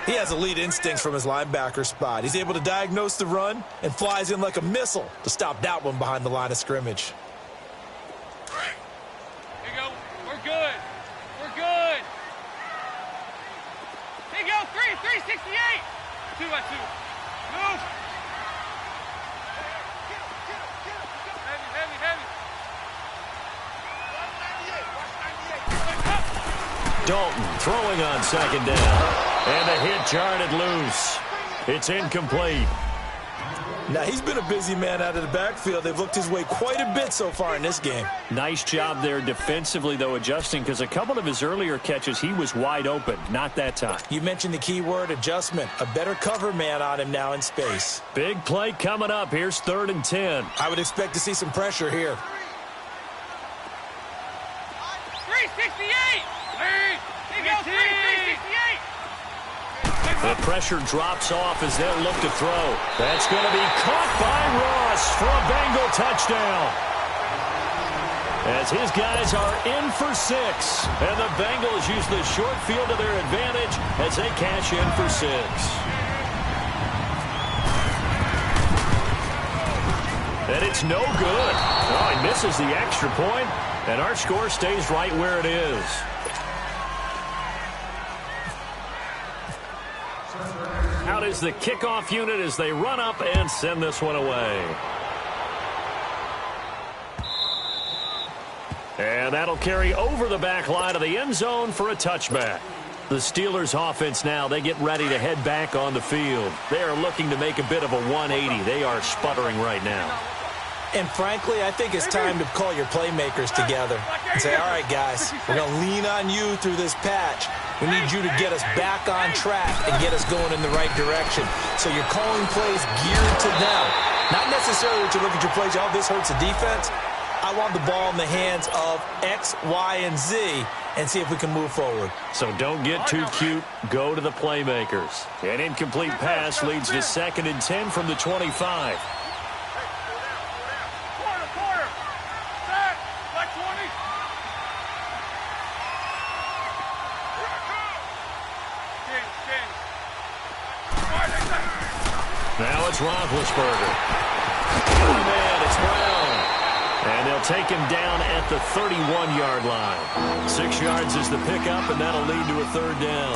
He has elite instincts from his linebacker spot. He's able to diagnose the run and flies in like a missile to stop that one behind the line of scrimmage. Here you go. We're good. We're good. Here you go. 368. 2 by 2. Move. Heavy. Dalton throwing on 2nd down. And the hit jarred loose. It's incomplete. Now, he's been a busy man out of the backfield. They've looked his way quite a bit so far in this game. Nice job there defensively, though, adjusting, because a couple of his earlier catches, he was wide open. Not that time. You mentioned the key word, adjustment. A better cover man on him now in space. Big play coming up. Here's 3rd and 10. I would expect to see some pressure here. 368. Here you go. 368. The pressure drops off as they'll look to throw. That's going to be caught by Ross for a Bengal touchdown. As his guys are in for 6. And the Bengals use the short field to their advantage as they cash in for 6. And it's no good. Oh, he misses the extra point, and our score stays right where it is. Out is the kickoff unit as they run up and send this one away. And that'll carry over the back line of the end zone for a touchback. The Steelers offense now, they get ready to head back on the field. They are looking to make a bit of a 180. They are sputtering right now. And frankly, I think it's time to call your playmakers together and say, all right, guys, we're going to lean on you through this patch. We need you to get us back on track and get us going in the right direction. So you're calling plays geared to them. Not necessarily that you look at your plays, oh, this hurts the defense. I want the ball in the hands of X, Y, and Z and see if we can move forward. So don't get too cute. Go to the playmakers. An incomplete pass leads to 2nd and 10 from the 25. Now it's Roethlisberger. Oh, man, it's Brown. And they'll take him down at the 31-yard line. 6 yards is the pickup, and that'll lead to a 3rd down.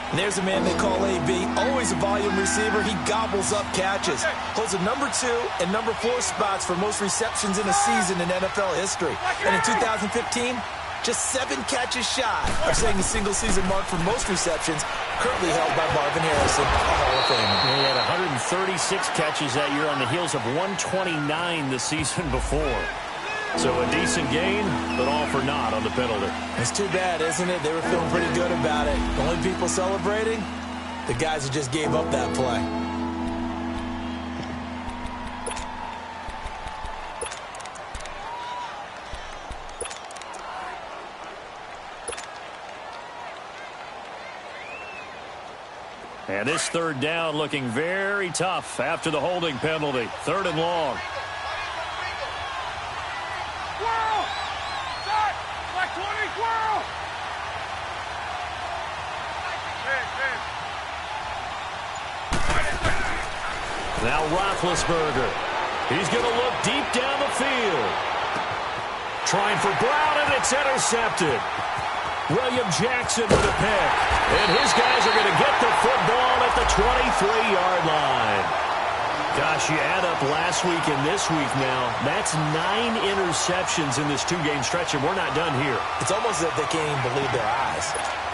And there's a man they call AB, always a volume receiver. He gobbles up catches. Holds a number 2 and number 4 spots for most receptions in a season in NFL history. And in 2015, just 7 catches shy of setting a single-season mark for most receptions, currently held by Marvin Harrison, a Hall of Famer. He had 136 catches that year on the heels of 129 the season before. So a decent gain, but all for naught on the penalty. It's too bad, isn't it? They were feeling pretty good about it. The only people celebrating, the guys who just gave up that play. And this 3rd down looking very tough after the holding penalty. 3rd and long. Now Roethlisberger. He's going to look deep down the field. Trying for Brown, and it's intercepted. William Jackson with a pick. And his guys are going to get the football at the 23-yard line. Gosh, you add up last week and this week now. That's 9 interceptions in this 2-game stretch, and we're not done here. It's almost as if they can't even believe their eyes.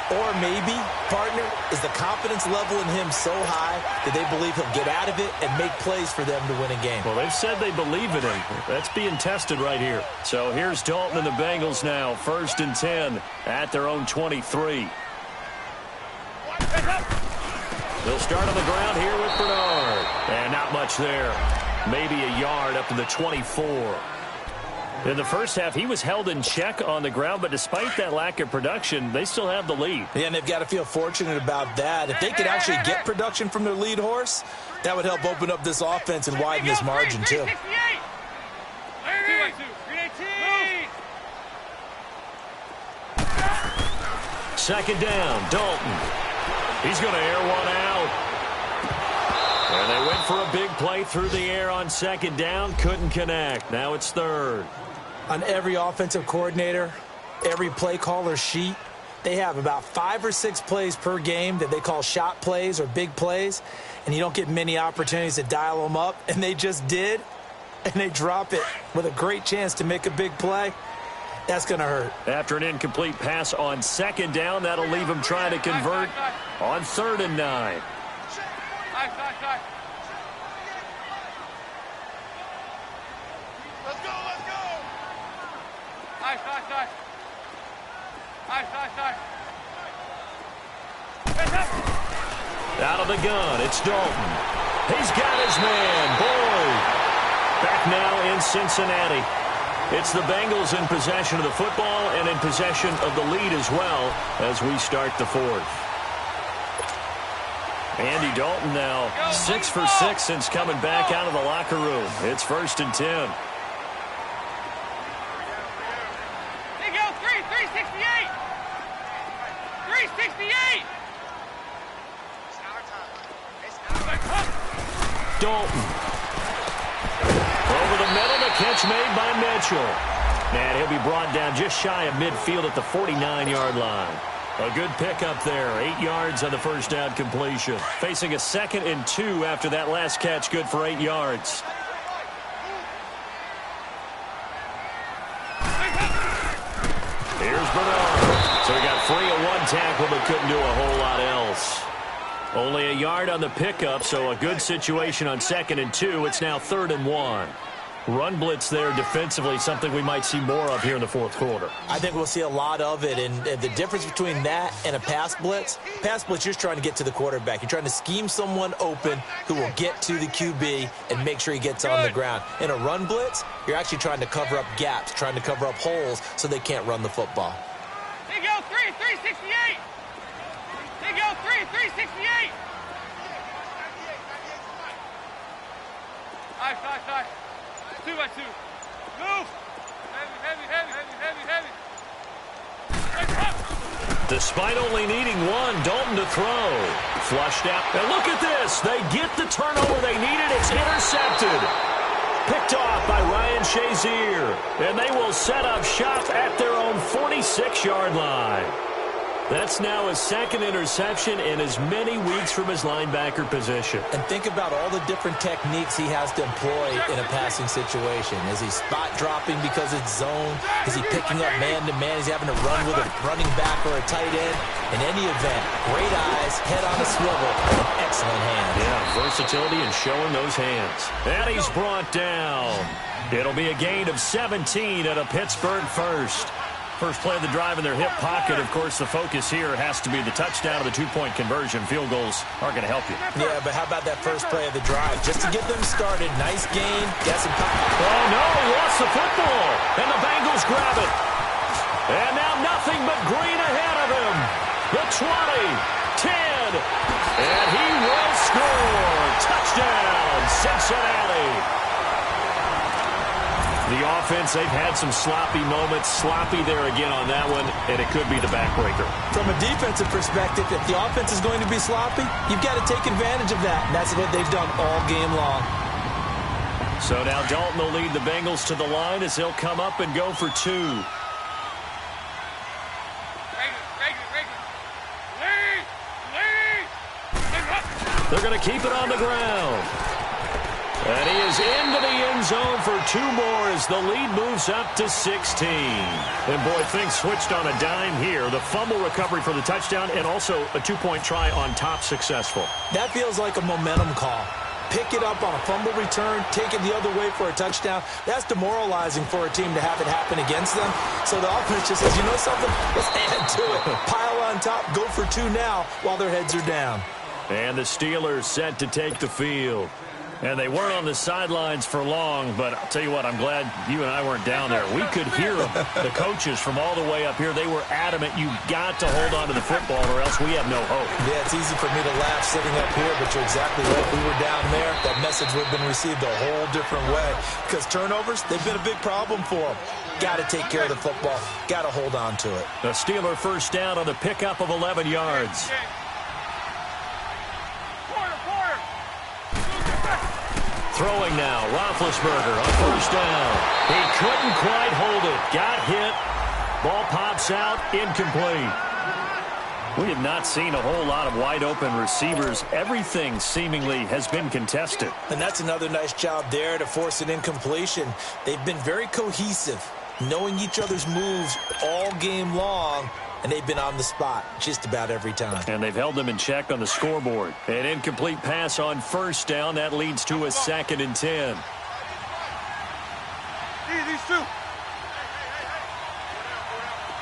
Or maybe, partner, is the confidence level in him so high that they believe he'll get out of it and make plays for them to win a game. Well, they've said they believe in him. That's being tested right here. So here's Dalton and the Bengals now. 1st and 10 at their own 23. They'll start on the ground here with Bernard. And not much there. Maybe a yard up to the 24. In the first half, he was held in check on the ground, but despite that lack of production, they still have the lead. Yeah, and they've got to feel fortunate about that. If they could actually get production from their lead horse, that would help open up this offense and widen this margin, too. Second down, Dalton. He's going to air one out. And they went for a big play through the air on 2nd down. Couldn't connect. Now it's 3rd. On every offensive coordinator, every play caller sheet, they have about 5 or 6 plays per game that they call shot plays or big plays, and you don't get many opportunities to dial them up, and they just did, and they drop it with a great chance to make a big play. That's going to hurt. After an incomplete pass on 2nd down, that'll leave them trying to convert on 3rd and 9. Out of the gun, it's Dalton. He's got his man, Boyd. Back now in Cincinnati. It's the Bengals in possession of the football and in possession of the lead as well as we start the 4th. Andy Dalton now 6 for 6 since coming back out of the locker room. It's 1st and 10. There you go, 368. 368. Dalton. Over the middle, the catch made by Mitchell. And he'll be brought down just shy of midfield at the 49-yard line. A good pickup there. 8 yards on the first down completion. Facing a 2nd and 2 after that last catch, good for 8 yards. Here's Bernard. So he got free of 1 tackle but couldn't do a whole lot else. Only a yard on the pickup, so a good situation on 2nd and 2. It's now 3rd and 1. run blitz there defensively, something we might see more of here in the fourth quarter. I think we'll see a lot of it, and the difference between that and a pass blitz, you're just trying to get to the quarterback. You're trying to scheme someone open who will get to the QB and make sure he gets on the ground. In a run blitz, you're actually trying to cover up gaps, trying to cover up holes so they can't run the football. They go 368. They go 368. Five. 2 by 2. Move. Heavy. Despite only needing one, Dalton to throw. Flushed out. And look at this. They get the turnover they needed. It's intercepted. Picked off by Ryan Shazier. And they will set up shop at their own 46-yard line. That's now his second interception in as many weeks from his linebacker position. And think about all the different techniques he has to employ in a passing situation. Is he spot dropping because it's zone? Is he picking up man-to-man? Is he having to run with a running back or a tight end? In any event, great eyes, head on a swivel, and excellent hands. Yeah, versatility and showing those hands. And he's brought down. It'll be a gain of 17 and a Pittsburgh first. First play of the drive in their hip pocket. Of course, the focus here has to be the touchdown of the two-point conversion. Field goals aren't going to help you. Yeah, but how about that first play of the drive? Just to get them started. Nice gain. Got some power. Oh, no, he lost the football. And the Bengals grab it. And now nothing but green ahead of him. The 20, 10, and he will score. Touchdown, Cincinnati. The offense, they've had some sloppy moments. Sloppy there again on that one, and it could be the backbreaker. From a defensive perspective, if the offense is going to be sloppy, you've got to take advantage of that. And that's what they've done all game long. So now Dalton will lead the Bengals to the line as he'll come up and go for two. They're going to keep it on the ground. And he is into the end zone for two more as the lead moves up to 16. And, boy, things switched on a dime here. The fumble recovery for the touchdown and also a two-point try on top successful. That feels like a momentum call. Pick it up on a fumble return, take it the other way for a touchdown. That's demoralizing for a team to have it happen against them. So the offense just says, you know something? Let's add to it. Pile on top, go for two now while their heads are down. And the Steelers set to take the field. And they weren't on the sidelines for long, but I'll tell you what, I'm glad you and I weren't down there. We could hear them, the coaches from all the way up here. They were adamant, you've got to hold on to the football or else we have no hope. Yeah, it's easy for me to laugh sitting up here, but you're exactly right. If we were down there, that message would have been received a whole different way. Because turnovers, they've been a big problem for them. Got to take care of the football. Got to hold on to it. The Steeler first down on the pickup of 11 yards. Throwing now, Roethlisberger on first down. He couldn't quite hold it. Got hit. Ball pops out, incomplete. We have not seen a whole lot of wide-open receivers. Everything seemingly has been contested. And that's another nice job there to force an incompletion. They've been very cohesive, knowing each other's moves all game long. And they've been on the spot just about every time. And they've held them in check on the scoreboard. An incomplete pass on first down. That leads to a 2nd and 10. These two.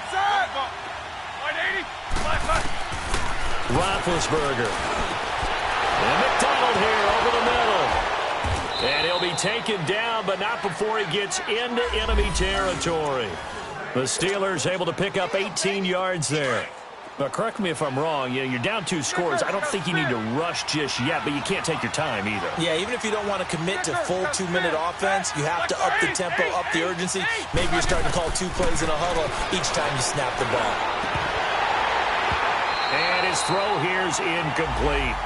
Side. 180. 5. Roethlisberger. And McDonald here over the middle. And he'll be taken down, but not before he gets into enemy territory. The Steelers able to pick up 18 yards there. Now, correct me if I'm wrong. You're down 2 scores. I don't think you need to rush just yet, but you can't take your time either. Yeah, even if you don't want to commit to full 2-minute offense, you have to up the tempo, up the urgency. Maybe you're starting to call 2 plays in a huddle each time you snap the ball. And his throw here's incomplete.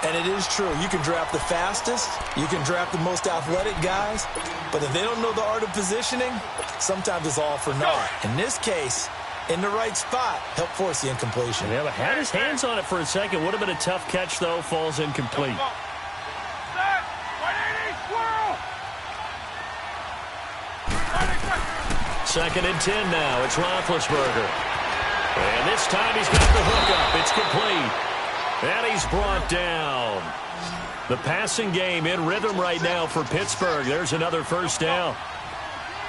And it is true. You can draft the fastest. You can draft the most athletic guys. But if they don't know the art of positioning, sometimes it's all for naught. In this case, in the right spot, help force the incompletion. Yeah, but had his hands on it for a second. Would have been a tough catch, though. Falls incomplete. 2nd and 10 now. It's Roethlisberger. And this time he's got the hook up. It's complete. And he's brought down. The passing game in rhythm right now for Pittsburgh. There's another first down.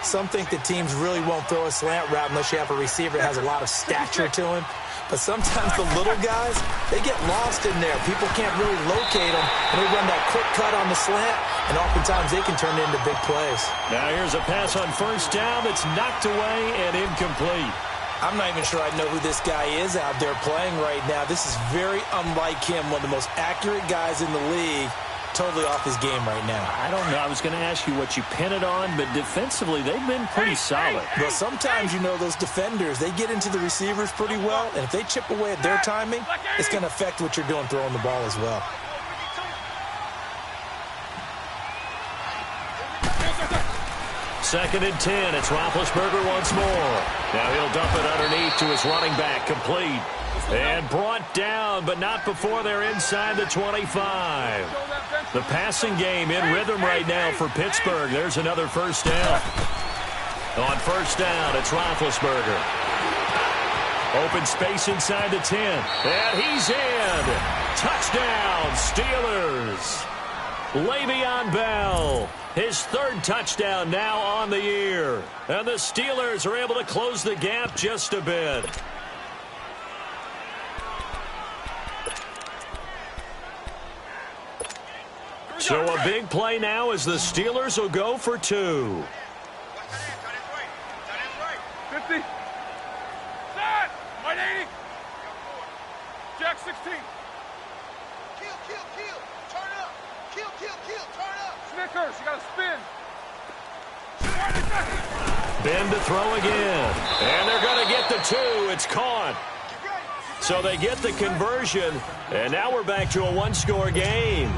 Some think that teams really won't throw a slant route unless you have a receiver that has a lot of stature to him. But sometimes the little guys, they get lost in there. People can't really locate them, and they run that quick cut on the slant, and oftentimes they can turn it into big plays. Now here's a pass on first down that's knocked away and incomplete. I'm not even sure I know who this guy is out there playing right now. This is very unlike him, one of the most accurate guys in the league. Totally off his game right now. I don't know. I was going to ask you what you pin it on, but defensively, they've been pretty solid. Well, sometimes, you know, those defenders, they get into the receivers pretty well, and if they chip away at their timing, it's going to affect what you're doing throwing the ball as well. Second and 10. It's Roethlisberger once more. Now he'll dump it underneath to his running back, complete. And brought down, but not before they're inside the 25. The passing game in rhythm right now for Pittsburgh. There's another first down. On first down, it's Roethlisberger. Open space inside the 10. And he's in. Touchdown, Steelers. Le'Veon Bell, his third touchdown now on the year. And the Steelers are able to close the gap just a bit. So a big play now as the Steelers will go for 2. 50. Set. 180. Jack 16. Kill. Turn up. Kill. Turn up. Snickers, you got to spin. Ben to throw again. And they're going to get the 2. It's caught. So they get the conversion. And now we're back to a one-score game.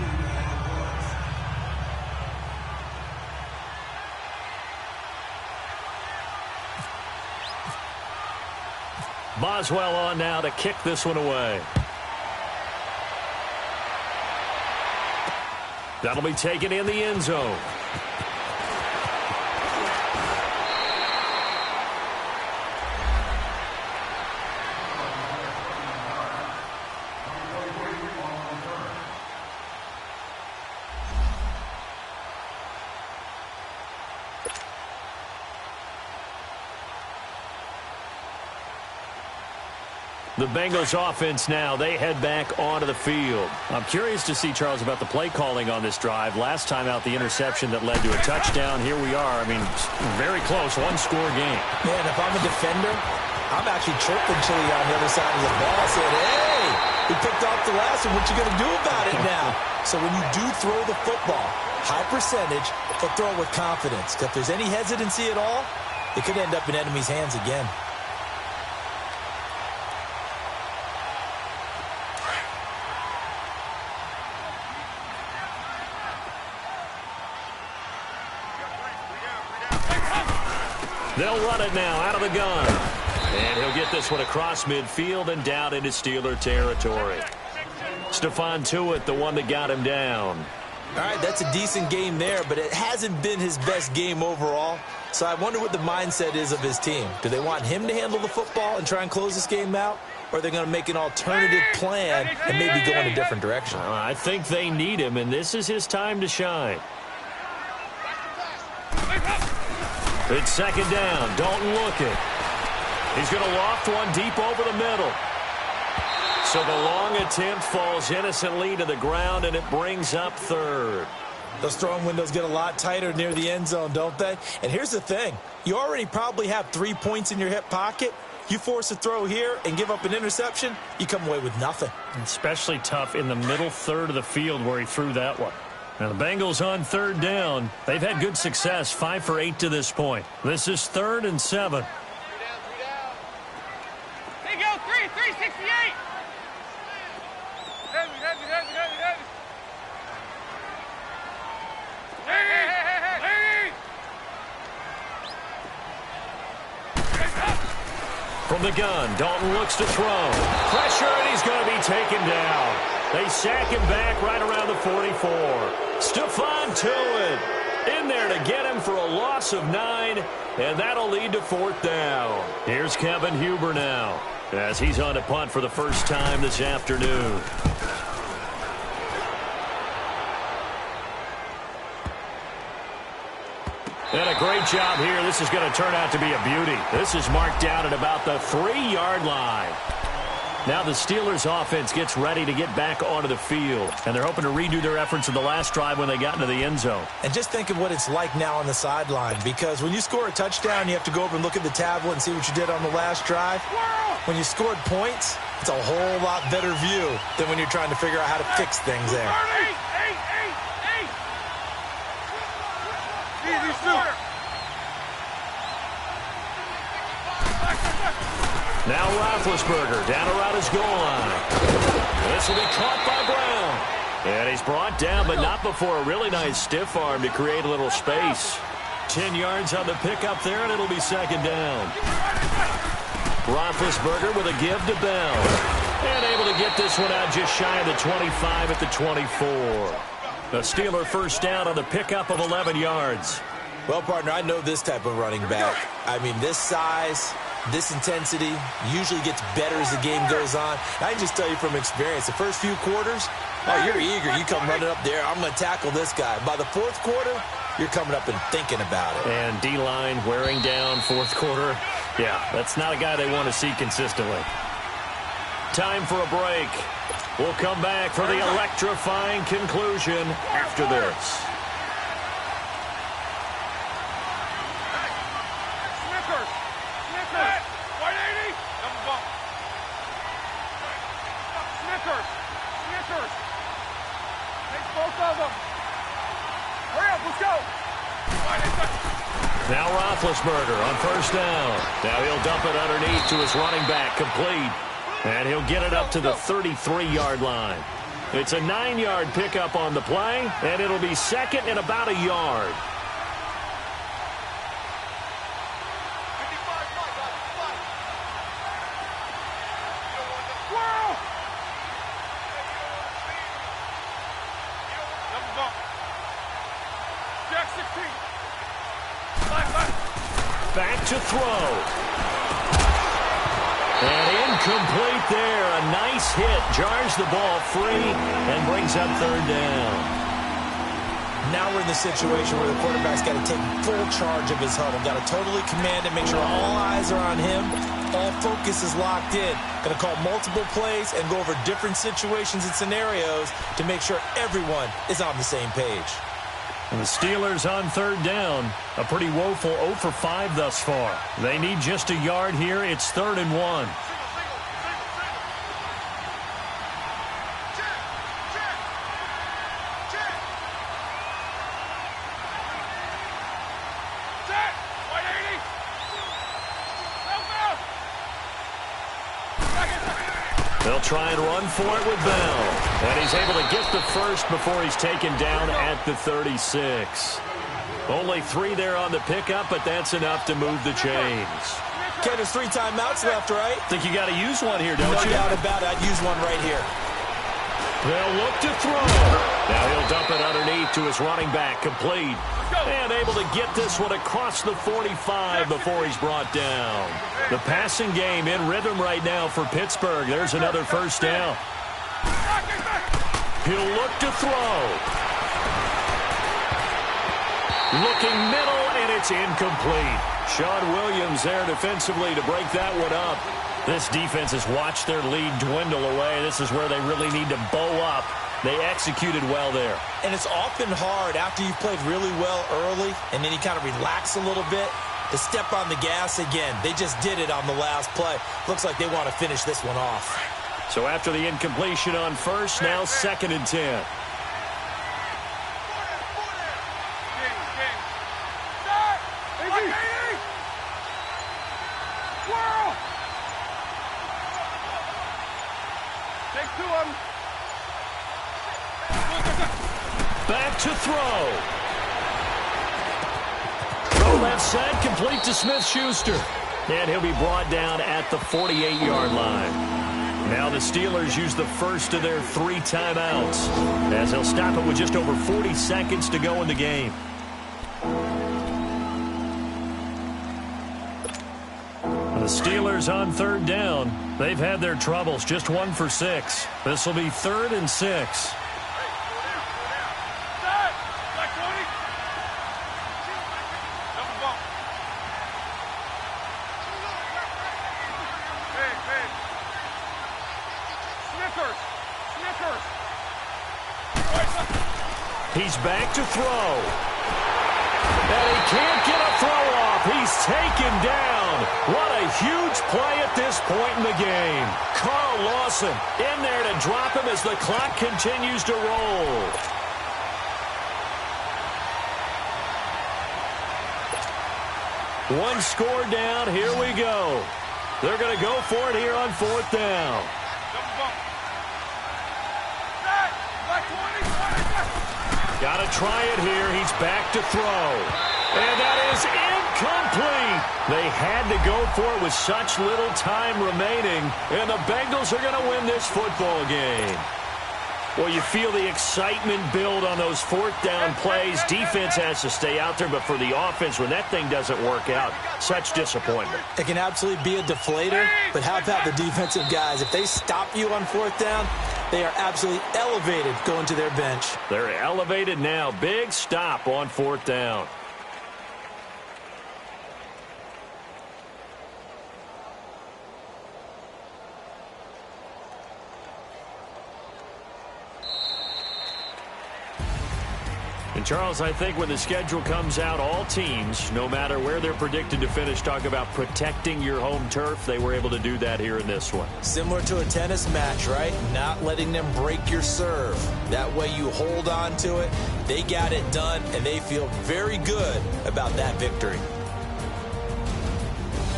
Boswell on now to kick this one away. That'll be taken in the end zone. The Bengals offense now, they head back onto the field. I'm curious to see, Charles, about the play calling on this drive. Last time out, the interception that led to a touchdown. Here we are. I mean, very close, one-score game. Man, if I'm a defender, I'm actually chirping Chili on the other side of the ball, saying, hey, we picked off the last one. What you going to do about it now? So when you do throw the football, high percentage, but throw it with confidence. Because if there's any hesitancy at all, it could end up in enemy's hands again. They'll run it now out of the gun. And he'll get this one across midfield and down into Steeler territory. Stephon Tuitt, the one that got him down. All right, that's a decent game there, but it hasn't been his best game overall. So I wonder what the mindset is of his team. Do they want him to handle the football and try and close this game out? Or are they going to make an alternative plan and maybe go in a different direction? I think they need him, and this is his time to shine. It's second down. Dalton looking. He's going to loft one deep over the middle. So the long attempt falls innocently to the ground, and it brings up third. Those throwing windows get a lot tighter near the end zone, don't they? And here's the thing. You already probably have 3 points in your hip pocket. You force a throw here and give up an interception, you come away with nothing. Especially tough in the middle third of the field where he threw that one. Now the Bengals on third down. They've had good success, 5 for 8 to this point. This is 3rd and 7. They go 368. Heavy. From the gun, Dalton looks to throw. Pressure, and he's going to be taken down. They sack him back right around the 44. Stephon Tuitt in there to get him for a loss of 9, and that'll lead to 4th down. Here's Kevin Huber now. as he's on to punt for the first time this afternoon. And a great job here. This is going to turn out to be a beauty. This is marked down at about the 3-yard line. Now the Steelers offense gets ready to get back onto the field. And they're hoping to redo their efforts in the last drive when they got into the end zone. And just think of what it's like now on the sideline. Because when you score a touchdown, you have to go over and look at the tablet and see what you did on the last drive. When you scored points, it's a whole lot better view than when you're trying to figure out how to fix things there. Now Roethlisberger down around his goal line. This will be caught by Brown. And he's brought down, but not before a really nice stiff arm to create a little space. 10 yards on the pickup there, and it'll be second down. Roethlisberger with a give to Bell. And able to get this one out just shy of the 25 at the 24. A Steeler first down on the pickup of 11 yards. Well, partner, I know this type of running back. I mean, this size, this intensity usually gets better as the game goes on. I can just tell you from experience, the first few quarters, oh, you're eager. You come running up there, I'm going to tackle this guy. By the fourth quarter, you're coming up and thinking about it. And D-line wearing down fourth quarter. Yeah, that's not a guy they want to see consistently. Time for a break. We'll come back for the electrifying conclusion after this. Now Roethlisberger on first down. Now he'll dump it underneath to his running back, complete. And he'll get it up to the 33-yard line. It's a 9-yard pickup on the play, and it'll be second and about a yard. Back to throw. And incomplete there. A nice hit. Jars the ball free and brings up third down. Now we're in the situation where the quarterback's got to take full charge of his huddle. Got to totally command it, make sure all eyes are on him. All focus is locked in. Going to call multiple plays and go over different situations and scenarios to make sure everyone is on the same page. And the Steelers on third down. A pretty woeful 0 for 5 thus far. They need just a yard here. It's 3rd and 1. They'll try and run for it with Bell. And he's able to get the first before he's taken down at the 36. Only 3 there on the pickup, but that's enough to move the chains. Okay, there's 3 timeouts left, right? Think you got to use one here, don't you? No doubt about it. I'd use one right here. They'll look to throw. Now he'll dump it underneath to his running back, complete. And able to get this one across the 45 before he's brought down. The passing game in rhythm right now for Pittsburgh. There's another first down. He'll look to throw. Looking middle, and it's incomplete. Sean Williams there defensively to break that one up. This defense has watched their lead dwindle away. This is where they really need to bow up. They executed well there. And it's often hard after you've played really well early and then you kind of relax a little bit to step on the gas again. They just did it on the last play. Looks like they want to finish this one off. So after the incompletion on first, now 2nd and 10. Back to throw. Throw left side, complete to Smith-Schuster. And he'll be brought down at the 48-yard line. Now the Steelers use the first of their 3 timeouts, as they'll stop it with just over 40 seconds to go in the game. The Steelers on third down. They've had their troubles, just 1 for 6. This will be 3rd and 6. He's back to throw. And he can't get a throw off. He's taken down. What a huge play at this point in the game. Carl Lawson in there to drop him as the clock continues to roll. One score down. Here we go. They're going to go for it here on 4th down. Got to try it here. He's back to throw. And that is incomplete. They had to go for it with such little time remaining. And the Bengals are going to win this football game. Well, you feel the excitement build on those 4th down plays. Defense has to stay out there, but for the offense, when that thing doesn't work out, such disappointment. It can absolutely be a deflator, but how about the defensive guys? If they stop you on 4th down, they are absolutely elevated going to their bench. They're elevated now. Big stop on 4th down. And, Charles, I think when the schedule comes out, all teams, no matter where they're predicted to finish, talk about protecting your home turf. They were able to do that here in this one. Similar to a tennis match, right? Not letting them break your serve. That way you hold on to it. They got it done, and they feel very good about that victory.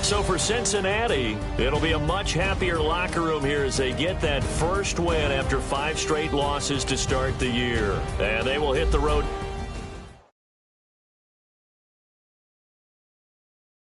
So for Cincinnati, it'll be a much happier locker room here as they get that first win after 5 straight losses to start the year. And they will hit the road